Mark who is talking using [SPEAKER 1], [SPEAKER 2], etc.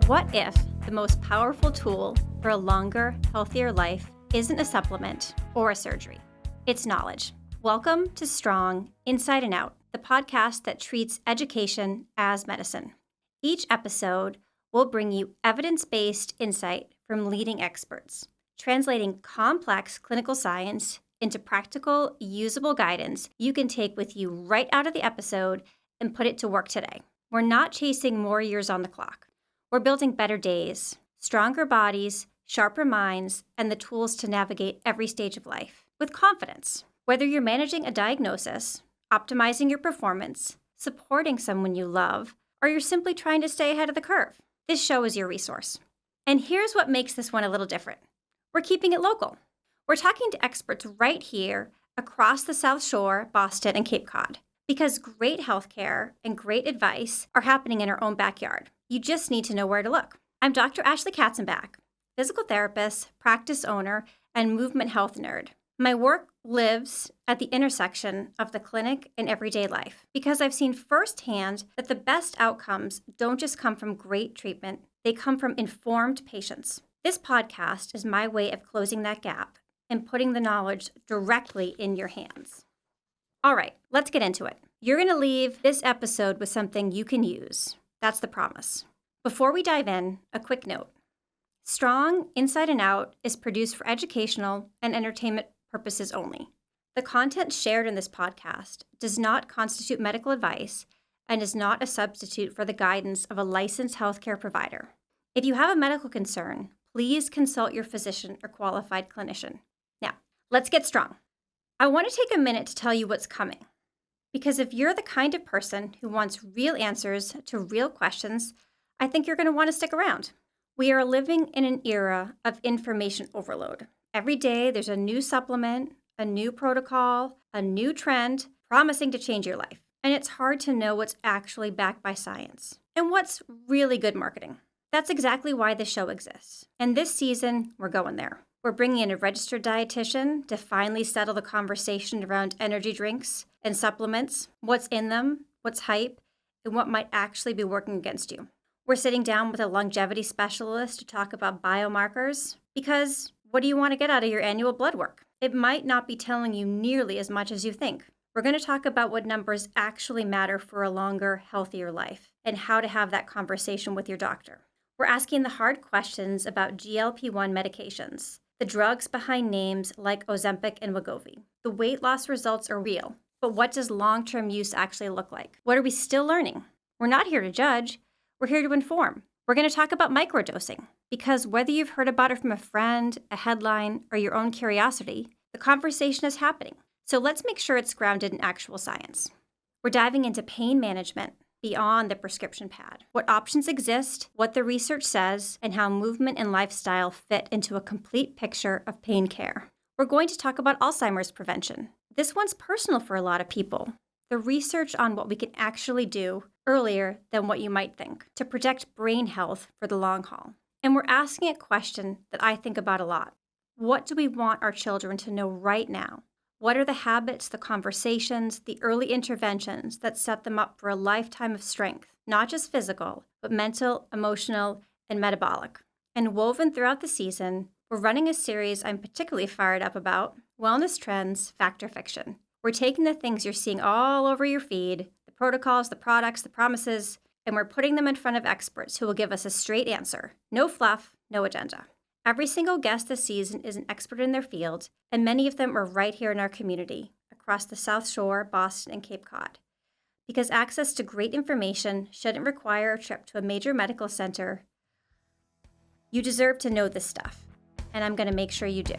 [SPEAKER 1] What if the most powerful tool for a longer, healthier life isn't a supplement or a surgery? It's knowledge. Welcome to Strong Inside and Out, the podcast that treats education as medicine. Each episode will bring you evidence-based insight from leading experts, translating complex clinical science into practical, usable guidance you can take with you right out of the episode and put it to work today. We're not chasing more years on the clock. We're building better days, stronger bodies, sharper minds, and the tools to navigate every stage of life with confidence. Whether you're managing a diagnosis, optimizing your performance, supporting someone you love, or you're simply trying to stay ahead of the curve, this show is your resource. And here's what makes this one a little different. We're keeping it local. We're talking to experts right here across the South Shore, Boston, and Cape Cod, because great healthcare and great advice are happening in our own backyard. You just need to know where to look. I'm Dr. Ashley Katzenback, physical therapist, practice owner, and movement health nerd. My work lives at the intersection of the clinic and everyday life because I've seen firsthand that the best outcomes don't just come from great treatment, they come from informed patients. This podcast is my way of closing that gap and putting the knowledge directly in your hands. All right, let's get into it. You're going to leave this episode with something you can use. That's the promise. Before we dive in, a quick note. Strong Inside and Out is produced for educational and entertainment purposes only. The content shared in this podcast does not constitute medical advice and is not a substitute for the guidance of a licensed healthcare provider. If you have a medical concern, please consult your physician or qualified clinician. Now, let's get strong. I want to take a minute to tell you what's coming. Because if you're the kind of person who wants real answers to real questions, I think you're going to want to stick around. We are living in an era of information overload. Every day there's a new supplement, a new protocol, a new trend promising to change your life. And it's hard to know what's actually backed by science and what's really good marketing. That's exactly why this show exists. And this season, we're going there. We're bringing in a registered dietitian to finally settle the conversation around energy drinks and supplements, what's in them, what's hype, and what might actually be working against you. We're sitting down with a longevity specialist to talk about biomarkers, because what do you want to get out of your annual blood work? It might not be telling you nearly as much as you think. We're going to talk about what numbers actually matter for a longer, healthier life, and how to have that conversation with your doctor. We're asking the hard questions about GLP-1 medications, the drugs behind names like Ozempic and Wegovy. The weight loss results are real, but what does long-term use actually look like? What are we still learning? We're not here to judge. We're here to inform. We're going to talk about microdosing, because whether you've heard about it from a friend, a headline, or your own curiosity, the conversation is happening. So let's make sure it's grounded in actual science. We're diving into pain management beyond the prescription pad, what options exist, what the research says, and how movement and lifestyle fit into a complete picture of pain care. We're going to talk about Alzheimer's prevention. This one's personal for a lot of people. The research on what we can actually do earlier than what you might think to protect brain health for the long haul. And we're asking a question that I think about a lot. What do we want our children to know right now? What are the habits, the conversations, the early interventions that set them up for a lifetime of strength, not just physical, but mental, emotional, and metabolic? And woven throughout the season, we're running a series I'm particularly fired up about, Wellness Trends, Fact or Fiction. We're taking the things you're seeing all over your feed, the protocols, the products, the promises, and we're putting them in front of experts who will give us a straight answer. No fluff, no agenda. Every single guest this season is an expert in their field, and many of them are right here in our community, across the South Shore, Boston, and Cape Cod. Because access to great information shouldn't require a trip to a major medical center, you deserve to know this stuff, and I'm going to make sure you do.